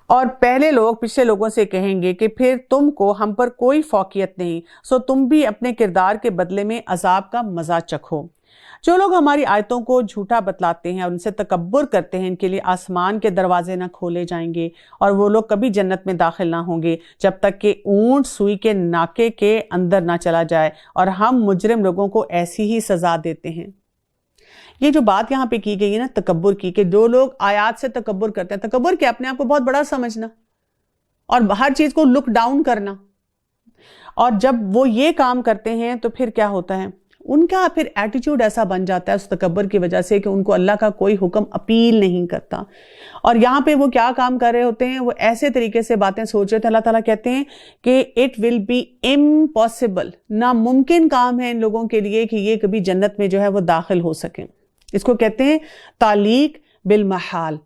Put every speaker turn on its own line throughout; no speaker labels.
اور پہلے لوگ پچھلے لوگوں سے کہیں گے کہ پھر تم کو ہم پر کوئی فوقیت نہیں، سو تم بھی اپنے کردار کے بدلے میں عذاب کا مزہ چکھو۔ جو لوگ ہماری آیتوں کو جھوٹا بتلاتے ہیں اور ان سے تکبر کرتے ہیں، ان کے لیے آسمان کے دروازے نہ کھولے جائیں گے اور وہ لوگ کبھی جنت میں داخل نہ ہوں گے جب تک کہ اونٹ سوئی کے ناکے کے اندر نہ چلا جائے، اور ہم مجرم لوگوں کو ایسی ہی سزا دیتے ہیں۔ یہ جو بات یہاں پہ کی گئی ہے نا تکبر کی، کہ جو لوگ آیات سے تکبر کرتے ہیں، تکبر کیا؟ اپنے آپ کو بہت بڑا سمجھنا اور ہر چیز کو لک ڈاؤن کرنا، اور جب وہ یہ کام کرتے ہیں تو پھر کیا ہوتا ہے؟ ان کا پھر ایٹیٹیوڈ ایسا بن جاتا ہے اس تکبر کی وجہ سے کہ ان کو اللہ کا کوئی حکم اپیل نہیں کرتا۔ اور یہاں پہ وہ کیا کام کر رہے ہوتے ہیں؟ وہ ایسے طریقے سے باتیں سوچ رہے تھے۔ اللہ تعالیٰ کہتے ہیں کہ اٹ ول بی امپاسبل، ناممکن کام ہے ان لوگوں کے لیے کہ یہ کبھی جنت میں جو ہے وہ داخل ہو سکیں۔ اس کو کہتے ہیں تعلیق بالمحال،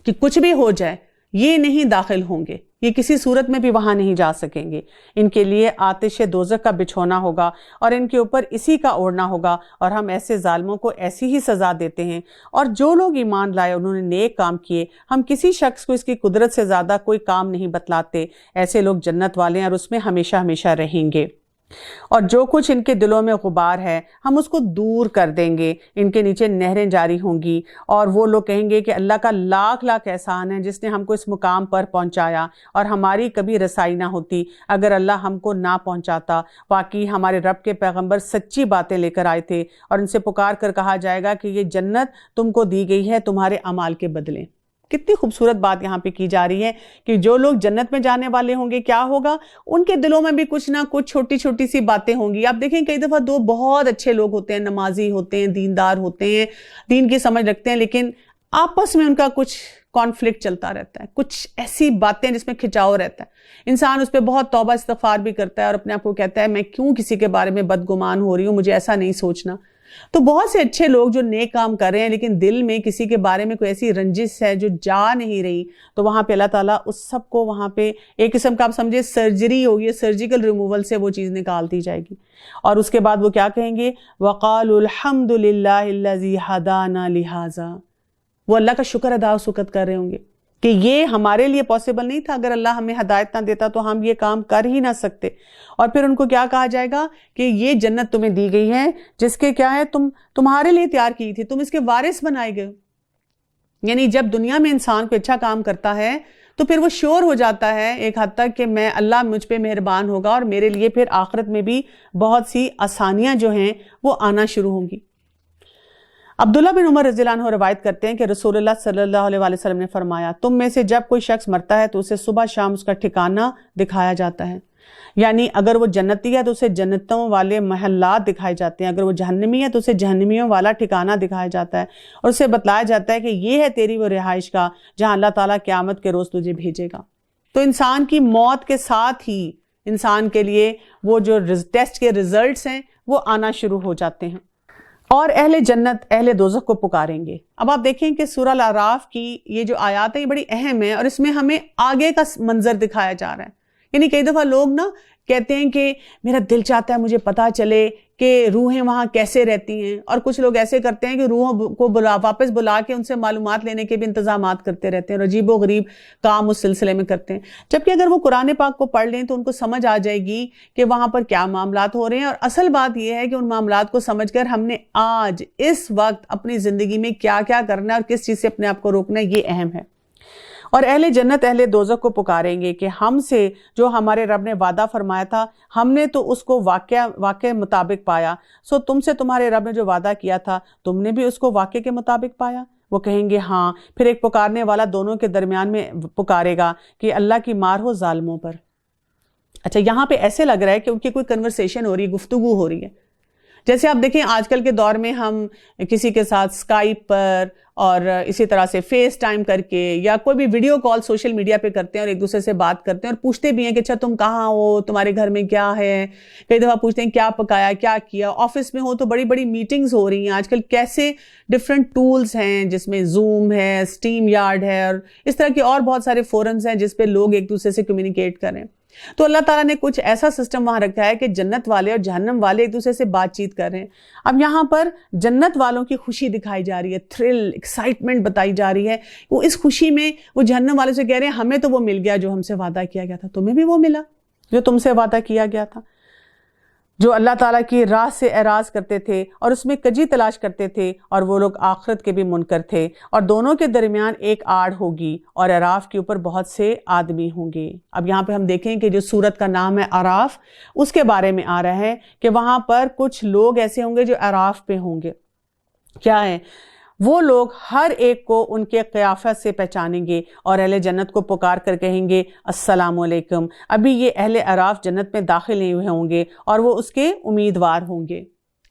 کہ کچھ بھی ہو جائے یہ نہیں داخل ہوں گے، یہ کسی صورت میں بھی وہاں نہیں جا سکیں گے۔ ان کے لیے آتش دوزخ کا بچھونا ہوگا اور ان کے اوپر اسی کا اوڑھنا ہوگا، اور ہم ایسے ظالموں کو ایسی ہی سزا دیتے ہیں۔ اور جو لوگ ایمان لائے، انہوں نے نیک کام کیے، ہم کسی شخص کو اس کی قدرت سے زیادہ کوئی کام نہیں بتلاتے، ایسے لوگ جنت والے ہیں اور اس میں ہمیشہ ہمیشہ رہیں گے۔ اور جو کچھ ان کے دلوں میں غبار ہے ہم اس کو دور کر دیں گے، ان کے نیچے نہریں جاری ہوں گی، اور وہ لوگ کہیں گے کہ اللہ کا لاکھ لاکھ احسان ہے جس نے ہم کو اس مقام پر پہنچایا، اور ہماری کبھی رسائی نہ ہوتی اگر اللہ ہم کو نہ پہنچاتا۔ واقعی ہمارے رب کے پیغمبر سچی باتیں لے کر آئے تھے، اور ان سے پکار کر کہا جائے گا کہ یہ جنت تم کو دی گئی ہے تمہارے اعمال کے بدلے۔ کتنی خوبصورت بات یہاں پہ کی جا رہی ہے کہ جو لوگ جنت میں جانے والے ہوں گے کیا ہوگا؟ ان کے دلوں میں بھی کچھ نہ کچھ چھوٹی چھوٹی سی باتیں ہوں گی۔ آپ دیکھیں کئی دفعہ دو بہت اچھے لوگ ہوتے ہیں، نمازی ہوتے ہیں، دیندار ہوتے ہیں، دین کی سمجھ رکھتے ہیں، لیکن آپس میں ان کا کچھ کانفلکٹ چلتا رہتا ہے، کچھ ایسی باتیں جس میں کھچاؤ رہتا ہے۔ انسان اس پہ بہت توبہ استغفار بھی کرتا ہے اور اپنے آپ کو کہتا ہے میں کیوں کسی کے بارے میں بدگمان ہو رہی ہوں، مجھے ایسا نہیں سوچنا۔ تو بہت سے اچھے لوگ جو نیک کام کر رہے ہیں لیکن دل میں کسی کے بارے میں کوئی ایسی رنجش ہے جو جا نہیں رہی، تو وہاں پہ اللہ تعالیٰ اس سب کو وہاں پہ ایک قسم کا آپ سمجھے سرجری ہوگی، سرجیکل ریموول سے وہ چیز نکال دی جائے گی۔ اور اس کے بعد وہ کیا کہیں گے؟ وَقَالُوا الْحَمْدُ لِلَّهِ الَّذِي هَدَانَا لِهَذَا، وہ اللہ کا شکر ادا و سکت کر رہے ہوں گے کہ یہ ہمارے لیے پاسبل نہیں تھا، اگر اللہ ہمیں ہدایت نہ دیتا تو ہم یہ کام کر ہی نہ سکتے۔ اور پھر ان کو کیا کہا جائے گا کہ یہ جنت تمہیں دی گئی ہے جس کے کیا ہے تمہارے لیے تیار کی تھی، تم اس کے وارث بنائے گئے۔ یعنی جب دنیا میں انسان کو اچھا کام کرتا ہے تو پھر وہ شور ہو جاتا ہے ایک حد تک کہ میں اللہ مجھ پہ مہربان ہوگا اور میرے لیے پھر آخرت میں بھی بہت سی آسانیاں جو ہیں وہ آنا شروع ہوں گی۔ عبداللہ بن عمر رضی اللہ عنہ روایت کرتے ہیں کہ رسول اللہ صلی اللہ علیہ وسلم نے فرمایا تم میں سے جب کوئی شخص مرتا ہے تو اسے صبح شام اس کا ٹھکانہ دکھایا جاتا ہے، یعنی اگر وہ جنتی ہے تو اسے جنتوں والے محلات دکھائے جاتے ہیں، اگر وہ جہنمی ہے تو اسے جہنمیوں والا ٹھکانہ دکھایا جاتا ہے، اور اسے بتلایا جاتا ہے کہ یہ ہے تیری وہ رہائش کا جہاں اللہ تعالیٰ قیامت کے روز تجھے بھیجے گا۔ تو انسان کی موت کے ساتھ ہی انسان کے لیے وہ جو ٹیسٹ کے ریزلٹس ہیں وہ آنا شروع ہو جاتے ہیں، اور اہل جنت اہل دوزخ کو پکاریں گے۔ اب آپ دیکھیں کہ سورہ الاعراف کی یہ جو آیات ہیں یہ بڑی اہم ہے، اور اس میں ہمیں آگے کا منظر دکھایا جا رہا ہے۔ یعنی کئی دفعہ لوگ نا کہتے ہیں کہ میرا دل چاہتا ہے مجھے پتا چلے کہ روحیں وہاں کیسے رہتی ہیں، اور کچھ لوگ ایسے کرتے ہیں کہ روحوں کو واپس بلا کے ان سے معلومات لینے کے بھی انتظامات کرتے رہتے ہیں، عجیب و غریب کام اس سلسلے میں کرتے ہیں۔ جبکہ اگر وہ قرآن پاک کو پڑھ لیں تو ان کو سمجھ آ جائے گی کہ وہاں پر کیا معاملات ہو رہے ہیں، اور اصل بات یہ ہے کہ ان معاملات کو سمجھ کر ہم نے آج اس وقت اپنی زندگی میں کیا کیا کرنا ہے اور کس چیز سے اپنے آپ کو روکنا ہے، یہ اہم ہے۔ اور اہل جنت اہل دوزخ کو پکاریں گے کہ ہم سے جو ہمارے رب نے وعدہ فرمایا تھا ہم نے تو اس کو واقع مطابق پایا، سو تم سے تمہارے رب نے جو وعدہ کیا تھا تم نے بھی اس کو واقع کے مطابق پایا؟ وہ کہیں گے ہاں۔ پھر ایک پکارنے والا دونوں کے درمیان میں پکارے گا کہ اللہ کی مار ہو ظالموں پر۔ اچھا، یہاں پہ ایسے لگ رہا ہے کہ ان کی کوئی کنورسیشن ہو رہی ہے، گفتگو ہو رہی ہے۔ جیسے آپ دیکھیں آج کل کے دور میں ہم کسی کے ساتھ اسکائپ پر اور اسی طرح سے فیس ٹائم کر کے یا کوئی بھی ویڈیو کال سوشل میڈیا پہ کرتے ہیں اور ایک دوسرے سے بات کرتے ہیں اور پوچھتے بھی ہیں کہ اچھا تم کہاں ہو، تمہارے گھر میں کیا ہے، کئی دفعہ پوچھتے ہیں کیا پکایا، کیا کیا۔ آفس میں ہو تو بڑی بڑی میٹنگز ہو رہی ہیں آج کل، کیسے ڈفرینٹ ٹولز ہیں جس میں زوم ہے، اسٹیم یارڈ ہے، اور اس طرح کے اور بہت سارے فورمز ہیں جس پہ لوگ ایک دوسرے سے کمیونیکیٹ کریں۔ تو اللہ تعالیٰ نے کچھ ایسا سسٹم وہاں رکھا ہے کہ جنت والے اور جہنم والے ایک دوسرے سے بات چیت کر رہے ہیں۔ اب یہاں پر جنت والوں کی خوشی دکھائی جا رہی ہے، تھرل، ایکسائٹمنٹ بتائی جا رہی ہے۔ وہ اس خوشی میں وہ جہنم والے سے کہہ رہے ہیں ہمیں تو وہ مل گیا جو ہم سے وعدہ کیا گیا تھا، تمہیں بھی وہ ملا جو تم سے وعدہ کیا گیا تھا۔ جو اللہ تعالیٰ کی راہ سے اعراض کرتے تھے اور اس میں کجی تلاش کرتے تھے، اور وہ لوگ آخرت کے بھی منکر تھے، اور دونوں کے درمیان ایک آڑ ہوگی اور اعراف کے اوپر بہت سے آدمی ہوں گے۔ اب یہاں پہ ہم دیکھیں کہ جو سورت کا نام ہے اعراف، اس کے بارے میں آ رہا ہے کہ وہاں پر کچھ لوگ ایسے ہوں گے جو اعراف پہ ہوں گے۔ کیا ہے وہ لوگ؟ ہر ایک کو ان کے قیافت سے پہچانیں گے اور اہل جنت کو پکار کر کہیں گے السلام علیکم۔ ابھی یہ اہل اعراف جنت میں داخل نہیں ہوئے ہوں گے اور وہ اس کے امیدوار ہوں گے۔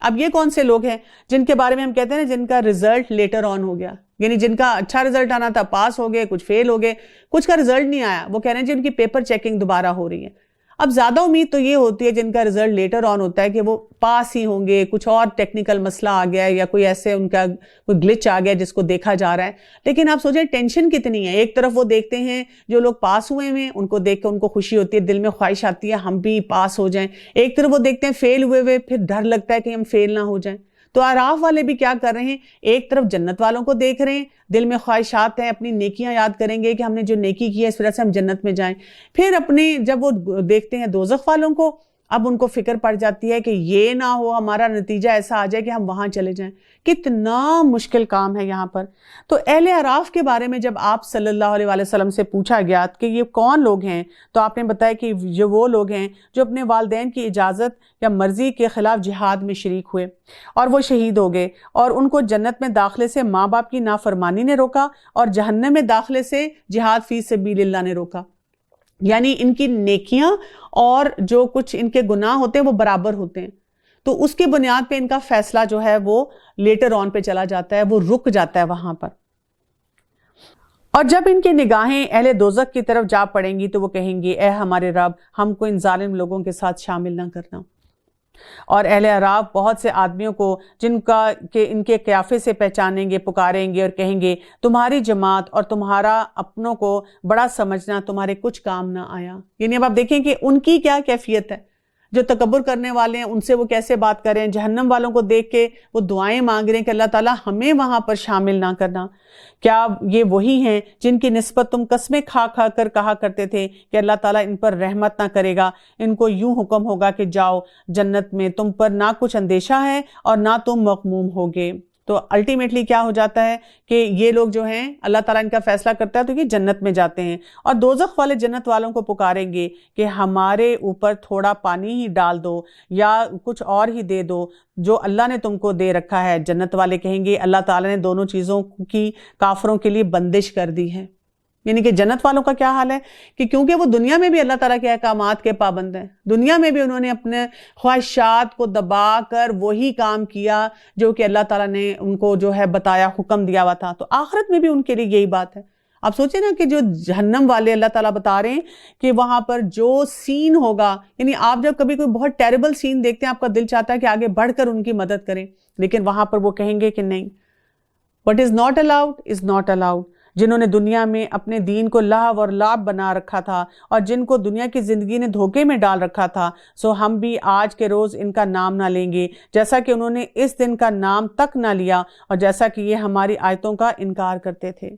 اب یہ کون سے لوگ ہیں جن کے بارے میں ہم کہتے ہیں جن کا رزلٹ لیٹر آن ہو گیا، یعنی جن کا اچھا رزلٹ آنا تھا، پاس ہو گئے، کچھ فیل ہو گئے، کچھ کا رزلٹ نہیں آیا، وہ کہہ رہے ہیں جن کی پیپر چیکنگ دوبارہ ہو رہی ہے۔ اب زیادہ امید تو یہ ہوتی ہے جن کا رزلٹ لیٹر آن ہوتا ہے کہ وہ پاس ہی ہوں گے، کچھ اور ٹیکنیکل مسئلہ آ گیا ہے یا کوئی ایسے ان کا کوئی گلچ آ گیا جس کو دیکھا جا رہا ہے۔ لیکن آپ سوچیں ٹینشن کتنی ہے۔ ایک طرف وہ دیکھتے ہیں جو لوگ پاس ہوئے ہیں، ان کو دیکھ کے ان کو خوشی ہوتی ہے، دل میں خواہش آتی ہے ہم بھی پاس ہو جائیں۔ ایک طرف وہ دیکھتے ہیں فیل ہوئے پھر ڈر لگتا ہے کہ ہم فیل نہ ہو جائیں۔ تو اعراف والے بھی کیا کر رہے ہیں؟ ایک طرف جنت والوں کو دیکھ رہے ہیں، دل میں خواہشات ہیں، اپنی نیکیاں یاد کریں گے کہ ہم نے جو نیکی کی ہے اس وجہ سے ہم جنت میں جائیں۔ پھر اپنے جب وہ دیکھتے ہیں دوزخ والوں کو، اب ان کو فکر پڑ جاتی ہے کہ یہ نہ ہو ہمارا نتیجہ ایسا آ جائے کہ ہم وہاں چلے جائیں۔ کتنا مشکل کام ہے یہاں پر۔ تو اہل اعراف کے بارے میں جب آپ صلی اللہ علیہ وسلم سے پوچھا گیا کہ یہ کون لوگ ہیں، تو آپ نے بتایا کہ جو وہ لوگ ہیں جو اپنے والدین کی اجازت یا مرضی کے خلاف جہاد میں شریک ہوئے اور وہ شہید ہو گئے، اور ان کو جنت میں داخلے سے ماں باپ کی نافرمانی نے روکا اور جہنم میں داخلے سے جہاد فی سبیل اللہ نے روکا۔ یعنی ان کی نیکیاں اور جو کچھ ان کے گناہ ہوتے ہیں وہ برابر ہوتے ہیں، تو اس کے بنیاد پہ ان کا فیصلہ جو ہے وہ لیٹر آن پہ چلا جاتا ہے، وہ رک جاتا ہے وہاں پر۔ اور جب ان کی نگاہیں اہل دوزخ کی طرف جا پڑیں گی تو وہ کہیں گے اے ہمارے رب، ہم کو ان ظالم لوگوں کے ساتھ شامل نہ کرنا۔ اور اہل اعراف بہت سے آدمیوں کو جن کا کہ ان کے قیافے سے پہچانیں گے، پکاریں گے اور کہیں گے تمہاری جماعت اور تمہارا اپنوں کو بڑا سمجھنا تمہارے کچھ کام نہ آیا۔ یعنی اب آپ دیکھیں کہ ان کی کیا کیفیت ہے، جو تکبر کرنے والے ہیں ان سے وہ کیسے بات کریں، جہنم والوں کو دیکھ کے وہ دعائیں مانگ رہے ہیں کہ اللہ تعالیٰ ہمیں وہاں پر شامل نہ کرنا۔ کیا یہ وہی ہیں جن کی نسبت تم قسمیں کھا کھا کر کہا کرتے تھے کہ اللہ تعالیٰ ان پر رحمت نہ کرے گا، ان کو یوں حکم ہوگا کہ جاؤ جنت میں، تم پر نہ کچھ اندیشہ ہے اور نہ تم مغموم ہوگے؟ تو الٹیمیٹلی کیا ہو جاتا ہے کہ یہ لوگ جو ہیں اللہ تعالیٰ ان کا فیصلہ کرتا ہے تو یہ جنت میں جاتے ہیں، اور دوزخ والے جنت والوں کو پکاریں گے کہ ہمارے اوپر تھوڑا پانی ہی ڈال دو یا کچھ اور ہی دے دو جو اللہ نے تم کو دے رکھا ہے۔ جنت والے کہیں گے اللہ تعالیٰ نے دونوں چیزوں کی کافروں کے لیے بندش کر دی ہے۔ یعنی کہ جنت والوں کا کیا حال ہے کہ کیونکہ وہ دنیا میں بھی اللہ تعالیٰ کے احکامات کے پابند ہیں، دنیا میں بھی انہوں نے اپنے خواہشات کو دبا کر وہی کام کیا جو کہ اللہ تعالیٰ نے ان کو جو ہے بتایا، حکم دیا ہوا تھا، تو آخرت میں بھی ان کے لیے یہی بات ہے۔ آپ سوچیں نا کہ جو جہنم والے اللہ تعالیٰ بتا رہے ہیں کہ وہاں پر جو سین ہوگا، یعنی آپ جب کبھی کوئی بہت ٹیریبل سین دیکھتے ہیں آپ کا دل چاہتا ہے کہ آگے بڑھ کر ان کی مدد کریں، لیکن وہاں پر وہ کہیں گے کہ نہیں، what is not allowed is not allowed۔ جنہوں نے دنیا میں اپنے دین کو لہو اور لعب بنا رکھا تھا اور جن کو دنیا کی زندگی نے دھوکے میں ڈال رکھا تھا، سو ہم بھی آج کے روز ان کا نام نہ لیں گے، جیسا کہ انہوں نے اس دن کا نام تک نہ لیا اور جیسا کہ یہ ہماری آیتوں کا انکار کرتے تھے۔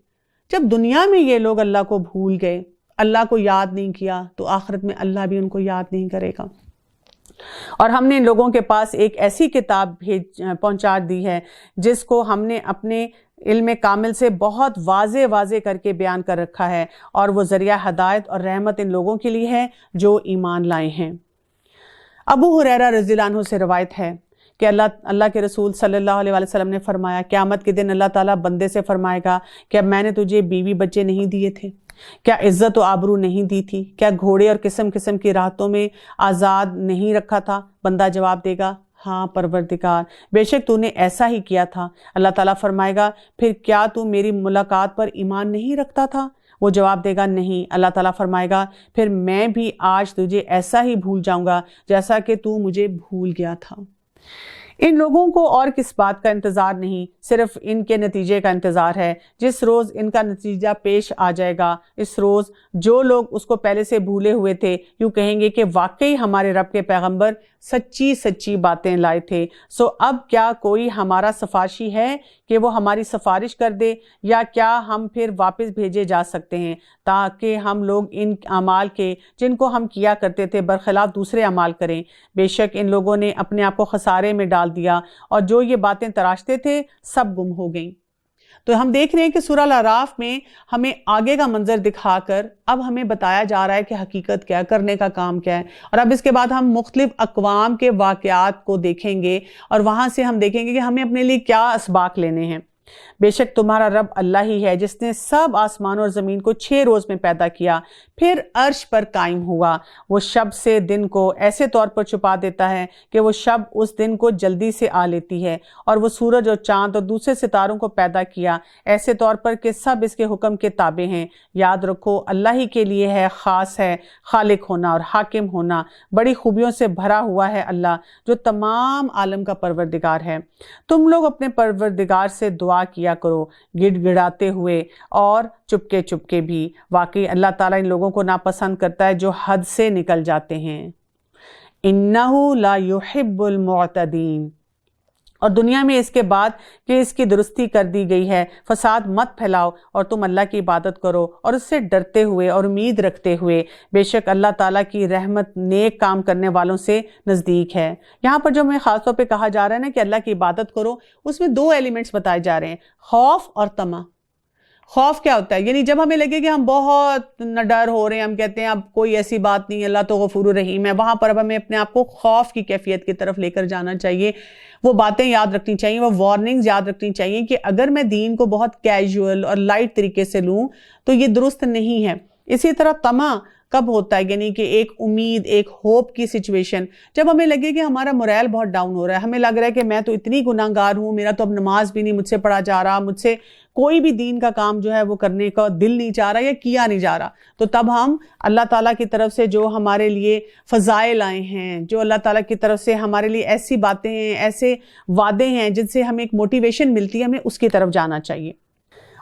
جب دنیا میں یہ لوگ اللہ کو بھول گئے، اللہ کو یاد نہیں کیا، تو آخرت میں اللہ بھی ان کو یاد نہیں کرے گا۔ اور ہم نے ان لوگوں کے پاس ایک ایسی کتاب پہنچا دی ہے جس کو ہم نے اپنے علم کامل سے بہت واضح کر کے بیان کر رکھا ہے، اور وہ ذریعہ ہدایت اور رحمت ان لوگوں کے لیے ہے جو ایمان لائے ہیں۔ ابو ہریرہ رضی اللہ عنہ سے روایت ہے کہ اللہ کے رسول صلی اللہ علیہ وسلم نے فرمایا قیامت کے دن اللہ تعالیٰ بندے سے فرمائے گا کیا میں نے تجھے بیوی بچے نہیں دیے تھے؟ کیا عزت و آبرو نہیں دی تھی؟ کیا گھوڑے اور قسم قسم کی راحتوں میں آزاد نہیں رکھا تھا؟ بندہ جواب دے گا ہاں پروردگار، بے شک تو نے ایسا ہی کیا تھا۔ اللہ تعالیٰ فرمائے گا پھر کیا تو میری ملاقات پر ایمان نہیں رکھتا تھا؟ وہ جواب دے گا نہیں۔ اللہ تعالیٰ فرمائے گا پھر میں بھی آج تجھے ایسا ہی بھول جاؤں گا جیسا کہ تو مجھے بھول گیا تھا۔ ان لوگوں کو اور کس بات کا انتظار نہیں، صرف ان کے نتیجے کا انتظار ہے۔ جس روز ان کا نتیجہ پیش آ جائے گا، اس روز جو لوگ اس کو پہلے سے بھولے ہوئے تھے یوں کہیں گے کہ واقعی ہمارے رب کے پیغمبر سچی باتیں لائے تھے، سو اب کیا کوئی ہمارا سفارشی ہے کہ وہ ہماری سفارش کر دے، یا کیا ہم پھر واپس بھیجے جا سکتے ہیں تاکہ ہم لوگ ان اعمال کے جن کو ہم کیا کرتے تھے برخلاف دوسرے اعمال کریں۔ بے شک ان لوگوں نے اپنے آپ کو خسارے میں ڈال دیا، اور جو یہ باتیں تراشتے تھے سب گم ہو گئیں۔ تو ہم دیکھ رہے ہیں کہ سورہ الاعراف میں ہمیں آگے کا منظر دکھا کر اب ہمیں بتایا جا رہا ہے کہ حقیقت کیا ہے، کرنے کا کام کیا ہے، اور اب اس کے بعد ہم مختلف اقوام کے واقعات کو دیکھیں گے، اور وہاں سے ہم دیکھیں گے کہ ہمیں اپنے لیے کیا اسباق لینے ہیں۔ بے شک تمہارا رب اللہ ہی ہے جس نے سب آسمان اور زمین کو 6 روز میں پیدا کیا، پھر عرش پر قائم ہوا۔ وہ شب سے دن کو ایسے طور پر چھپا دیتا ہے کہ وہ شب اس دن کو جلدی سے آ لیتی ہے، اور وہ سورج اور چاند اور دوسرے ستاروں کو پیدا کیا ایسے طور پر کہ سب اس کے حکم کے تابع ہیں۔ یاد رکھو اللہ ہی کے لیے ہے خاص ہے خالق ہونا اور حاکم ہونا، بڑی خوبیوں سے بھرا ہوا ہے اللہ جو تمام عالم کا پروردگار ہے۔ تم لوگ اپنے پروردگار سے دعا کیا کرو گڑ گڑاتے ہوئے اور چپکے چپکے بھی، واقعی اللہ تعالیٰ ان لوگوں کو ناپسند کرتا ہے جو حد سے نکل جاتے ہیں۔ انہ لا یحب المعتدین۔ اور دنیا میں اس کے بعد کہ اس کی درستی کر دی گئی ہے، فساد مت پھیلاؤ اور تم اللہ کی عبادت کرو اور اس سے ڈرتے ہوئے اور امید رکھتے ہوئے، بے شک اللہ تعالیٰ کی رحمت نیک کام کرنے والوں سے نزدیک ہے۔ یہاں پر جو ہمیں خاص طور پہ کہا جا رہا ہے نا کہ اللہ کی عبادت کرو، اس میں 2 ایلیمنٹس بتائے جا رہے ہیں، خوف اور طمع۔ خوف کیا ہوتا ہے؟ یعنی جب ہمیں لگے کہ ہم بہت نڈر ہو رہے ہیں، ہم کہتے ہیں اب کوئی ایسی بات نہیں، اللہ تو غفور الرحیم ہے، وہاں پر اب ہمیں اپنے آپ کو خوف کی کیفیت کی طرف لے کر جانا چاہیے۔ وہ باتیں یاد رکھنی چاہیے، وہ وارننگز یاد رکھنی چاہیے کہ اگر میں دین کو بہت کیجول اور لائٹ طریقے سے لوں تو یہ درست نہیں ہے۔ اسی طرح طمع کب ہوتا ہے؟ یعنی کہ ایک امید، ایک ہوپ کی سچویشن، جب ہمیں لگے کہ ہمارا موریل بہت ڈاؤن ہو رہا ہے، ہمیں لگ رہا ہے کہ میں تو اتنی گناہگار ہوں، میرا تو اب نماز بھی نہیں مجھ سے پڑھا جا رہا، مجھ سے کوئی بھی دین کا کام جو ہے وہ کرنے کا دل نہیں چاہ رہا یا کیا نہیں جا رہا، تو تب ہم اللہ تعالیٰ کی طرف سے جو ہمارے لیے فضائل آئے ہیں، جو اللہ تعالیٰ کی طرف سے ہمارے لیے ایسی باتیں ہیں، ایسے وعدے ہیں جن سے ہمیں ایک موٹیویشن ملتی ہے، ہمیں اس کی طرف جانا چاہیے۔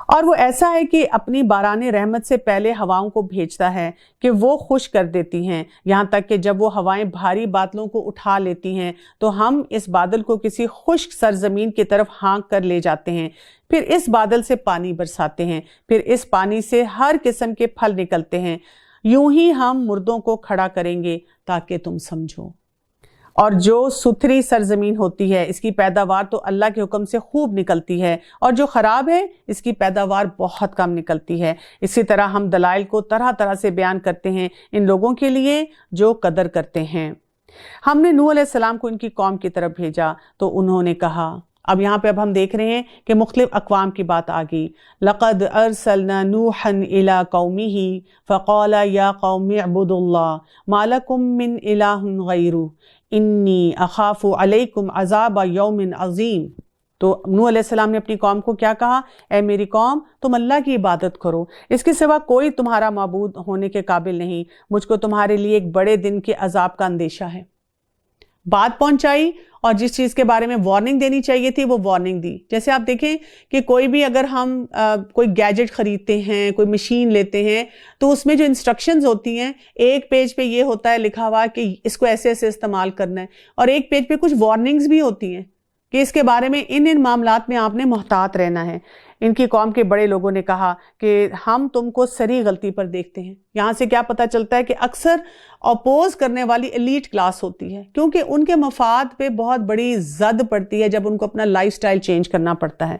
اور وہ ایسا ہے کہ اپنی باران رحمت سے پہلے ہواؤں کو بھیجتا ہے کہ وہ خشک کر دیتی ہیں، یہاں تک کہ جب وہ ہوائیں بھاری بادلوں کو اٹھا لیتی ہیں تو ہم اس بادل کو کسی خشک سرزمین کی طرف ہانک کر لے جاتے ہیں، پھر اس بادل سے پانی برساتے ہیں، پھر اس پانی سے ہر قسم کے پھل نکلتے ہیں، یوں ہی ہم مردوں کو کھڑا کریں گے تاکہ تم سمجھو۔ اور جو ستھری سرزمین ہوتی ہے اس کی پیداوار تو اللہ کے حکم سے خوب نکلتی ہے، اور جو خراب ہے اس کی پیداوار بہت کم نکلتی ہے۔ اسی طرح ہم دلائل کو طرح طرح سے بیان کرتے ہیں ان لوگوں کے لیے جو قدر کرتے ہیں۔ ہم نے نوح علیہ السلام کو ان کی قوم کی طرف بھیجا تو انہوں نے کہا، اب یہاں پہ اب ہم دیکھ رہے ہیں کہ مختلف اقوام کی بات آ گئی۔ لَقَدْ أَرْسَلْنَا نُوحًا إِلَىٰ قَوْمِهِ فَقَالَ يَا قَوْمِ اعْبُدُوا اللَّهَ مَا لَكُم مِّنْ إِلَٰهٍ غَيْرُهُ انی اخاف علیکم عذاب یوم عظیم۔ تو نوح علیہ السلام نے اپنی قوم کو کیا کہا؟ اے میری قوم، تم اللہ کی عبادت کرو، اس کے سوا کوئی تمہارا معبود ہونے کے قابل نہیں، مجھ کو تمہارے لیے ایک بڑے دن کے عذاب کا اندیشہ ہے۔ بات پہنچائی، اور جس چیز کے بارے میں وارننگ دینی چاہیے تھی وہ وارننگ دی۔ جیسے آپ دیکھیں کہ کوئی بھی اگر ہم کوئی گیجٹ خریدتے ہیں، کوئی مشین لیتے ہیں، تو اس میں جو انسٹرکشنز ہوتی ہیں، ایک پیج پہ یہ ہوتا ہے لکھا ہوا کہ اس کو ایسے ایسے استعمال کرنا ہے، اور ایک پیج پہ کچھ وارننگز بھی ہوتی ہیں کہ اس کے بارے میں ان معاملات میں آپ نے محتاط رہنا ہے۔ ان کی قوم کے بڑے لوگوں نے کہا کہ ہم تم کو سری غلطی پر دیکھتے ہیں۔ یہاں سے کیا پتہ چلتا ہے کہ اکثر اپوز کرنے والی ایلیٹ کلاس ہوتی ہے، کیونکہ ان کے مفاد پہ بہت بڑی زد پڑتی ہے جب ان کو اپنا لائف سٹائل چینج کرنا پڑتا ہے۔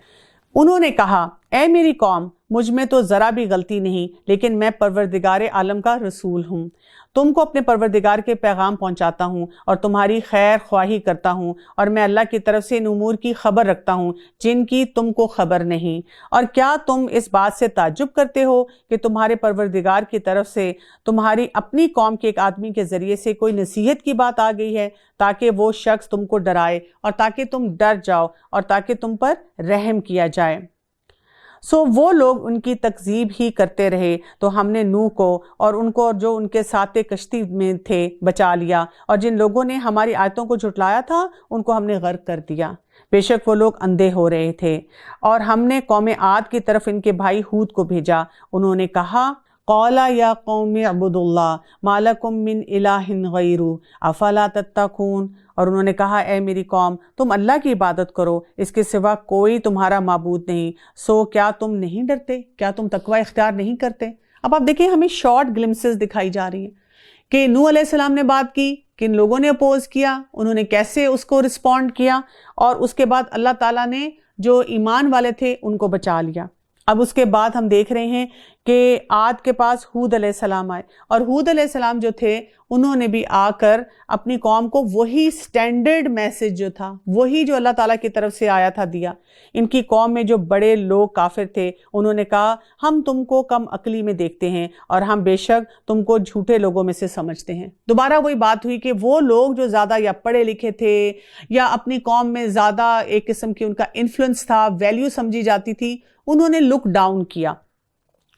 انہوں نے کہا، اے میری قوم، مجھ میں تو ذرا بھی غلطی نہیں، لیکن میں پروردگار عالم کا رسول ہوں، تم کو اپنے پروردگار کے پیغام پہنچاتا ہوں اور تمہاری خیر خواہی کرتا ہوں، اور میں اللہ کی طرف سے ان امور کی خبر رکھتا ہوں جن کی تم کو خبر نہیں۔ اور کیا تم اس بات سے تعجب کرتے ہو کہ تمہارے پروردگار کی طرف سے تمہاری اپنی قوم کے ایک آدمی کے ذریعے سے کوئی نصیحت کی بات آ گئی ہے تاکہ وہ شخص تم کو ڈرائے اور تاکہ تم ڈر جاؤ اور تاکہ تم پر رحم کیا جائے؟ سو وہ لوگ ان کی تکذیب ہی کرتے رہے تو ہم نے نوح کو اور ان کو جو ان کے ساتھ کشتی میں تھے بچا لیا، اور جن لوگوں نے ہماری آیتوں کو جھٹلایا تھا ان کو ہم نے غرق کر دیا۔ بے شک وہ لوگ اندھے ہو رہے تھے۔ اور ہم نے قوم عاد کی طرف ان کے بھائی ہود کو بھیجا، انہوں نے کہا قَالَ يَا قَوْمِ اعْبُدُوا اللَّهَ مَا لَكُم مِّنْ إِلَٰهٍ غَيْرُهُ أَفَلَا تَتَّقُونَ، اور انہوں نے کہا اے میری قوم تم اللہ کی عبادت کرو، اس کے سوا کوئی تمہارا معبود نہیں، سو کیا تم نہیں ڈرتے، کیا تم تقوی اختیار نہیں کرتے؟ اب آپ دیکھیں ہمیں شارٹ گلمسز دکھائی جا رہی ہیں کہ نوح علیہ السلام نے بات کی، کن لوگوں نے اپوز کیا، انہوں نے کیسے اس کو رسپونڈ کیا، اور اس کے بعد اللہ تعالیٰ نے جو ایمان والے تھے ان کو بچا لیا۔ اب اس کے بعد ہم دیکھ رہے ہیں کہ عاد کے پاس ہود علیہ السلام آئے، اور ہود علیہ السلام جو تھے انہوں نے بھی آ کر اپنی قوم کو وہی سٹینڈرڈ میسج جو تھا، وہی جو اللہ تعالیٰ کی طرف سے آیا تھا دیا۔ ان کی قوم میں جو بڑے لوگ کافر تھے انہوں نے کہا ہم تم کو کم عقلی میں دیکھتے ہیں اور ہم بے شک تم کو جھوٹے لوگوں میں سے سمجھتے ہیں۔ دوبارہ وہی بات ہوئی کہ وہ لوگ جو زیادہ یا پڑھے لکھے تھے یا اپنی قوم میں زیادہ ایک قسم کی ان کا انفلوئنس تھا، ویلیو سمجھی جاتی تھی، انہوں نے لک ڈاؤن کیا۔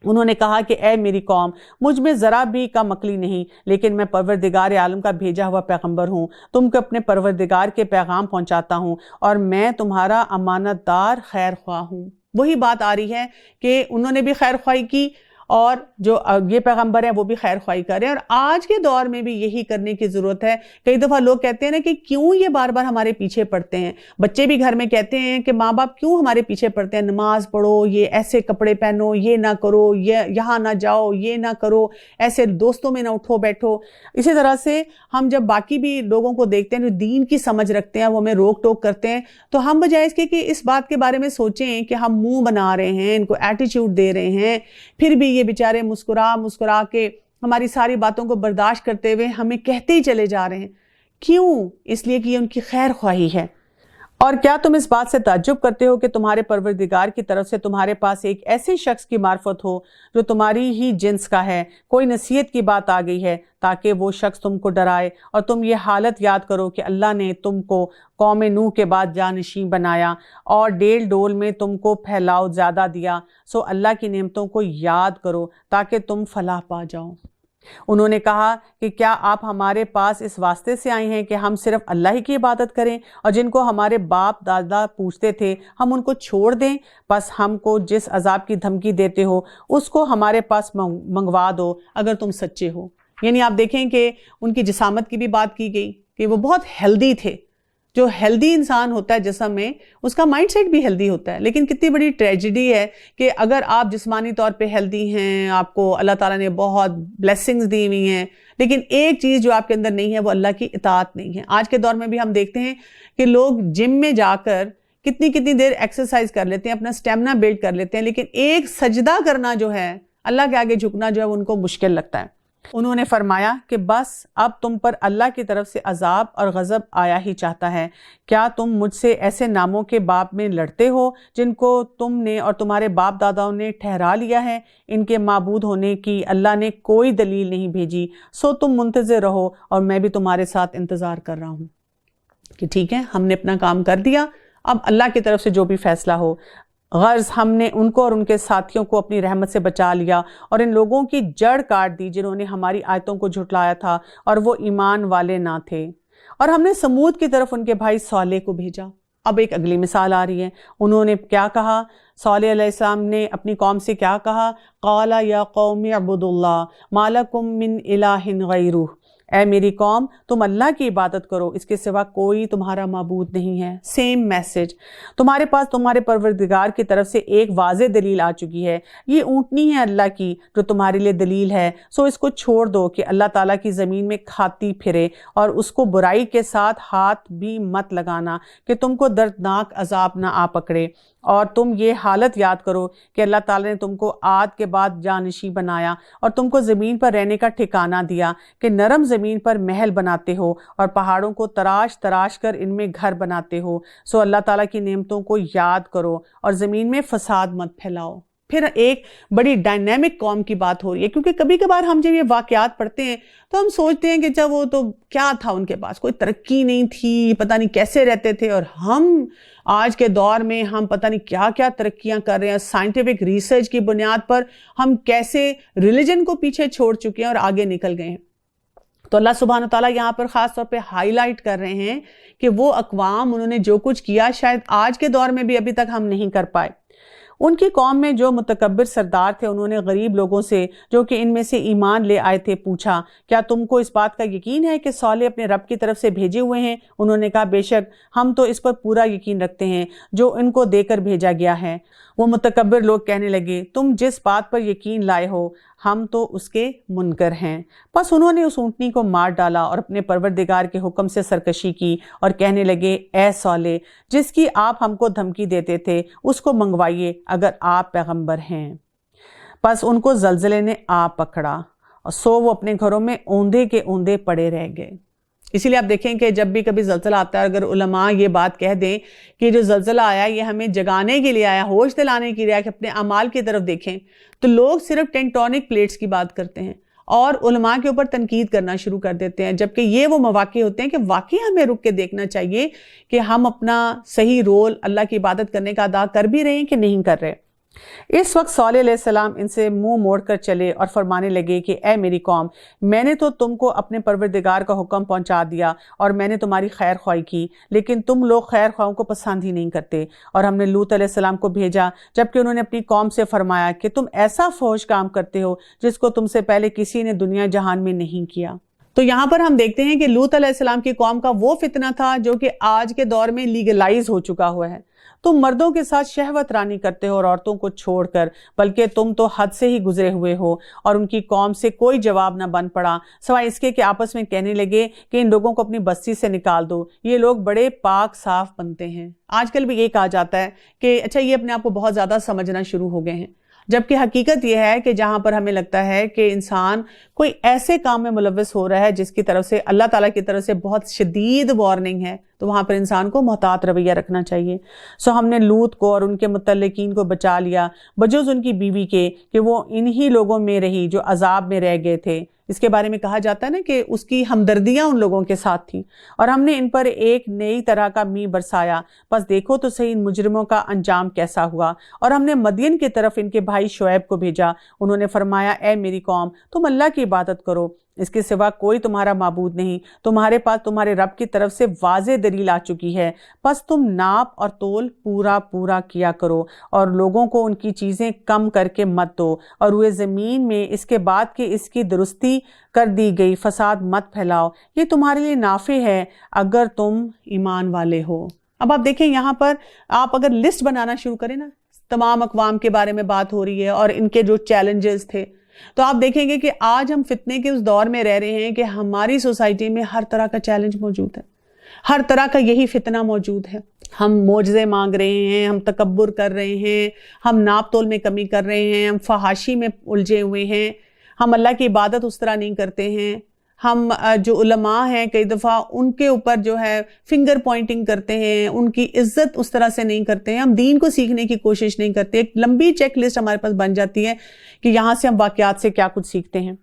انہوں نے کہا کہ اے میری قوم مجھ میں ذرا بھی کم عقلی نہیں، لیکن میں پروردگار عالم کا بھیجا ہوا پیغمبر ہوں، تم کو اپنے پروردگار کے پیغام پہنچاتا ہوں، اور میں تمہارا امانت دار خیر خواہ ہوں۔ وہی بات آ رہی ہے کہ انہوں نے بھی خیر خواہی کی اور جو یہ پیغمبر ہیں وہ بھی خیر خواہی کر رہے ہیں، اور آج کے دور میں بھی یہی کرنے کی ضرورت ہے۔ کئی دفعہ لوگ کہتے ہیں نا کہ کیوں یہ بار بار ہمارے پیچھے پڑتے ہیں، بچے بھی گھر میں کہتے ہیں کہ ماں باپ کیوں ہمارے پیچھے پڑتے ہیں، نماز پڑھو، یہ ایسے کپڑے پہنو، یہ نہ کرو، یہ یہاں نہ جاؤ، یہ نہ کرو، ایسے دوستوں میں نہ اٹھو بیٹھو۔ اسی طرح سے ہم جب باقی بھی لوگوں کو دیکھتے ہیں جو دین کی سمجھ رکھتے ہیں وہ ہمیں روک ٹوک کرتے ہیں، تو ہم بجائے اس کے کہ اس بات کے بارے میں سوچیں کہ ہم منہ بنا رہے ہیں، ان کو ایٹیچیوڈ دے رہے ہیں، پھر بھی یہ بیچارے مسکرا کے ہماری ساری باتوں کو برداشت کرتے ہوئے ہمیں کہتے ہی چلے جا رہے ہیں۔ کیوں؟ اس لیے کہ یہ ان کی خیر خواہی ہے۔ اور کیا تم اس بات سے تعجب کرتے ہو کہ تمہارے پروردگار کی طرف سے تمہارے پاس ایک ایسے شخص کی معرفت ہو جو تمہاری ہی جنس کا ہے، کوئی نصیحت کی بات آ گئی ہے تاکہ وہ شخص تم کو ڈرائے، اور تم یہ حالت یاد کرو کہ اللہ نے تم کو قوم نوح کے بعد جانشین بنایا اور ڈیل ڈول میں تم کو پھیلاؤ زیادہ دیا، سو اللہ کی نعمتوں کو یاد کرو تاکہ تم فلاح پا جاؤ۔ انہوں نے کہا کہ کیا آپ ہمارے پاس اس واسطے سے آئے ہیں کہ ہم صرف اللہ ہی کی عبادت کریں، اور جن کو ہمارے باپ دادا پوچھتے تھے ہم ان کو چھوڑ دیں؟ بس ہم کو جس عذاب کی دھمکی دیتے ہو اس کو ہمارے پاس منگوا دو اگر تم سچے ہو۔ یعنی آپ دیکھیں کہ ان کی جسامت کی بھی بات کی گئی کہ وہ بہت ہیلدی تھے۔ جو ہیلدی انسان ہوتا ہے جسم میں اس کا مائنڈ سیٹ بھی ہیلدی ہوتا ہے، لیکن کتنی بڑی ٹریجڈی ہے کہ اگر آپ جسمانی طور پہ ہیلدی ہیں، آپ کو اللہ تعالیٰ نے بہت بلیسنگز دی ہوئی ہیں، لیکن ایک چیز جو آپ کے اندر نہیں ہے وہ اللہ کی اطاعت نہیں ہے۔ آج کے دور میں بھی ہم دیکھتے ہیں کہ لوگ جم میں جا کر کتنی دیر ایکسرسائز کر لیتے ہیں، اپنا سٹیمنا بلڈ کر لیتے ہیں، لیکن ایک سجدہ کرنا جو ہے، اللہ کے آگے جھکنا جو ہے ان کو مشکل لگتا ہے۔ انہوں نے فرمایا کہ بس اب تم پر اللہ کی طرف سے عذاب اور غضب آیا ہی چاہتا ہے۔ کیا تم مجھ سے ایسے ناموں کے باب میں لڑتے ہو جن کو تم نے اور تمہارے باپ داداؤں نے ٹھہرا لیا ہے؟ ان کے معبود ہونے کی اللہ نے کوئی دلیل نہیں بھیجی، سو تم منتظر رہو اور میں بھی تمہارے ساتھ انتظار کر رہا ہوں کہ ٹھیک ہے ہم نے اپنا کام کر دیا، اب اللہ کی طرف سے جو بھی فیصلہ ہو۔ غرض ہم نے ان کو اور ان کے ساتھیوں کو اپنی رحمت سے بچا لیا اور ان لوگوں کی جڑ کاٹ دی جنہوں نے ہماری آیتوں کو جھٹلایا تھا اور وہ ایمان والے نہ تھے۔ اور ہم نے سمود کی طرف ان کے بھائی صالح کو بھیجا۔ اب ایک اگلی مثال آ رہی ہے۔ انہوں نے کیا کہا؟ صالح علیہ السلام نے اپنی قوم سے کیا کہا؟ قَالَ يَا قَوْمِ اعْبُدُوا اللَّهَ مَا لَكُم مِّنْ إِلَٰهٍ غَيْرُهُ، اے میری قوم تم اللہ کی عبادت کرو، اس کے سوا کوئی تمہارا معبود نہیں ہے۔ سیم میسج، تمہارے پاس تمہارے پروردگار کی طرف سے ایک واضح دلیل آ چکی ہے، یہ اونٹنی ہے اللہ کی جو تمہارے لیے دلیل ہے، سو اس کو چھوڑ دو کہ اللہ تعالیٰ کی زمین میں کھاتی پھرے، اور اس کو برائی کے ساتھ ہاتھ بھی مت لگانا کہ تم کو دردناک عذاب نہ آ پکڑے۔ اور تم یہ حالت یاد کرو کہ اللہ تعالیٰ نے تم کو عاد کے بعد جانشین بنایا اور تم کو زمین پر رہنے کا ٹھکانہ دیا کہ نرم زمین پر محل بناتے ہو اور پہاڑوں کو تراش تراش کر ان میں گھر بناتے ہو، سو اللہ تعالیٰ کی نعمتوں کو یاد کرو اور زمین میں فساد مت پھیلاؤ۔ پھر ایک بڑی ڈائنامک قوم کی بات ہو رہی ہے، کیونکہ کبھی کبھار ہم جب یہ واقعات پڑھتے ہیں تو ہم سوچتے ہیں کہ جب وہ تو کیا تھا، ان کے پاس کوئی ترقی نہیں تھی، پتہ نہیں کیسے رہتے تھے، اور ہم آج کے دور میں ہم پتہ نہیں کیا کیا ترقیاں کر رہے ہیں، سائنٹیفک ریسرچ کی بنیاد پر ہم کیسے ریلیجن کو پیچھے چھوڑ چکے ہیں اور آگے نکل گئے ہیں۔ تو اللہ سبحانہ وتعالیٰ یہاں پر خاص طور پہ ہائی لائٹ کر رہے ہیں کہ وہ اقوام، انہوں نے جو کچھ کیا شاید آج کے دور میں بھی ابھی تک ہم نہیں کر پائے۔ ان کی قوم میں جو متکبر سردار تھے، انہوں نے غریب لوگوں سے جو کہ ان میں سے ایمان لے آئے تھے پوچھا، کیا تم کو اس بات کا یقین ہے کہ صالح اپنے رب کی طرف سے بھیجے ہوئے ہیں؟ انہوں نے کہا بے شک ہم تو اس پر پورا یقین رکھتے ہیں جو ان کو دے کر بھیجا گیا ہے۔ وہ متکبر لوگ کہنے لگے تم جس بات پر یقین لائے ہو ہم تو اس کے منکر ہیں۔ پس انہوں نے اس اونٹنی کو مار ڈالا اور اپنے پروردگار کے حکم سے سرکشی کی اور کہنے لگے اے صالح، جس کی آپ ہم کو دھمکی دیتے تھے اس کو منگوائیے اگر آپ پیغمبر ہیں۔ پس ان کو زلزلے نے آ پکڑا اور سو وہ اپنے گھروں میں اوندے کے اوندے پڑے رہ گئے۔ اسی لیے آپ دیکھیں کہ جب بھی کبھی زلزلہ آتا ہے، اگر علماء یہ بات کہہ دیں کہ جو زلزلہ آیا یہ ہمیں جگانے کے لیے آیا، ہوش دلانے کے لیے آیا کہ اپنے اعمال کی طرف دیکھیں، تو لوگ صرف ٹیکٹونک پلیٹس کی بات کرتے ہیں اور علماء کے اوپر تنقید کرنا شروع کر دیتے ہیں، جبکہ یہ وہ مواقع ہوتے ہیں کہ واقعی ہمیں رک کے دیکھنا چاہیے کہ ہم اپنا صحیح رول اللہ کی عبادت کرنے کا ادا کر بھی رہے ہیں کہ نہیں کر رہے۔ اس وقت صالح علیہ السلام ان سے منہ موڑ کر چلے اور فرمانے لگے کہ اے میری قوم، میں نے تو تم کو اپنے پروردگار کا حکم پہنچا دیا اور میں نے تمہاری خیر خواہی کی، لیکن تم لوگ خیر خواہوں کو پسند ہی نہیں کرتے۔ اور ہم نے لوط علیہ السلام کو بھیجا جبکہ انہوں نے اپنی قوم سے فرمایا کہ تم ایسا فحش کام کرتے ہو جس کو تم سے پہلے کسی نے دنیا جہان میں نہیں کیا۔ تو یہاں پر ہم دیکھتے ہیں کہ لوط علیہ السلام کی قوم کا وہ فتنہ تھا جو کہ آج کے دور میں لیگلائز ہو چکا ہوا ہے۔ تم مردوں کے ساتھ شہوت رانی کرتے ہو اور عورتوں کو چھوڑ کر، بلکہ تم تو حد سے ہی گزرے ہوئے ہو۔ اور ان کی قوم سے کوئی جواب نہ بن پڑا سوائے اس کے کہ آپس میں کہنے لگے کہ ان لوگوں کو اپنی بستی سے نکال دو، یہ لوگ بڑے پاک صاف بنتے ہیں۔ آج کل بھی یہ کہا جاتا ہے کہ اچھا یہ اپنے آپ کو بہت زیادہ سمجھنا شروع ہو گئے ہیں، جبکہ حقیقت یہ ہے کہ جہاں پر ہمیں لگتا ہے کہ انسان کوئی ایسے کام میں ملوث ہو رہا ہے جس کی طرف سے اللہ تعالیٰ کی طرف سے بہت شدید وارننگ ہے، تو وہاں پر انسان کو محتاط رویہ رکھنا چاہیے۔ سو ہم نے لوط کو اور ان کے متعلقین کو بچا لیا بجز ان کی بیوی کے کہ وہ انہی لوگوں میں رہی جو عذاب میں رہ گئے تھے۔ اس کے بارے میں کہا جاتا ہے نا کہ اس کی ہمدردیاں ان لوگوں کے ساتھ تھیں، اور ہم نے ان پر ایک نئی طرح کا می برسایا، پس دیکھو تو صحیح ان مجرموں کا انجام کیسا ہوا۔ اور ہم نے مدین کی طرف ان کے بھائی شعیب کو بھیجا، انہوں نے فرمایا اے میری قوم، تم اللہ کی عبادت کرو، اس کے سوا کوئی تمہارا معبود نہیں، تمہارے پاس تمہارے رب کی طرف سے واضح دلیل آ چکی ہے، پس تم ناپ اور تول پورا کیا کرو اور لوگوں کو ان کی چیزیں کم کر کے مت دو، اور روئے زمین میں اس کے بعد کہ اس کی درستی کر دی گئی فساد مت پھیلاؤ، یہ تمہارے لیے نافع ہے اگر تم ایمان والے ہو۔ اب آپ دیکھیں یہاں پر آپ اگر لسٹ بنانا شروع کریں نا، تمام اقوام کے بارے میں بات ہو رہی ہے اور ان کے جو چیلنجز تھے، تو آپ دیکھیں گے کہ آج ہم فتنے کے اس دور میں رہ رہے ہیں کہ ہماری سوسائٹی میں ہر طرح کا چیلنج موجود ہے، ہر طرح کا یہی فتنہ موجود ہے۔ ہم معجزے مانگ رہے ہیں، ہم تکبر کر رہے ہیں، ہم ناپ تول میں کمی کر رہے ہیں، ہم فحاشی میں الجھے ہوئے ہیں، ہم اللہ کی عبادت اس طرح نہیں کرتے ہیں، ہم جو علماء ہیں کئی دفعہ ان کے اوپر جو ہے فنگر پوائنٹنگ کرتے ہیں، ان کی عزت اس طرح سے نہیں کرتے ہیں، ہم دین کو سیکھنے کی کوشش نہیں کرتے۔ ایک لمبی چیک لسٹ ہمارے پاس بن جاتی ہے کہ یہاں سے ہم واقعات سے کیا کچھ سیکھتے ہیں۔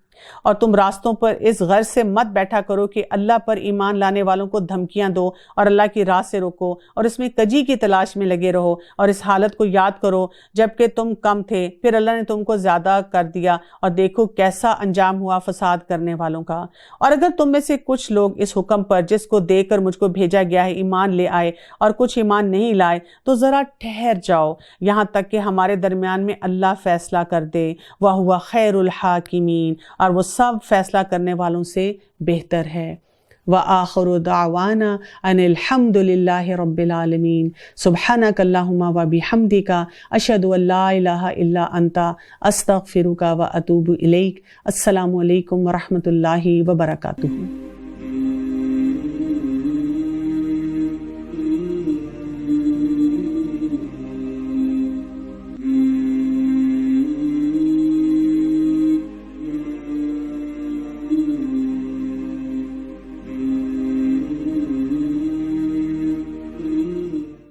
اور تم راستوں پر اس غرض سے مت بیٹھا کرو کہ اللہ پر ایمان لانے والوں کو دھمکیاں دو اور اللہ کی راہ سے روکو، اور اس میں کجی کی تلاش میں لگے رہو، اور اس حالت کو یاد کرو جبکہ تم کم تھے، پھر اللہ نے تم کو زیادہ کر دیا، اور دیکھو کیسا انجام ہوا فساد کرنے والوں کا۔ اور اگر تم میں سے کچھ لوگ اس حکم پر جس کو دے کر مجھ کو بھیجا گیا ہے ایمان لے آئے اور کچھ ایمان نہیں لائے، تو ذرا ٹھہر جاؤ یہاں تک کہ ہمارے درمیان میں اللہ فیصلہ کر دے، وَهُوَ خَيْرُ الْحَاكِمِينَ، اور وہ سب فیصلہ کرنے والوں سے بہتر ہے۔ وآخر دعوانا ان الحمد للہ رب العالمین، سبحانک اللہم وبحمدک، اشہد ان لا الہ الا انت، استغفرک واتوب الیک۔ السلام علیکم ورحمۃ اللہ وبرکاتہ۔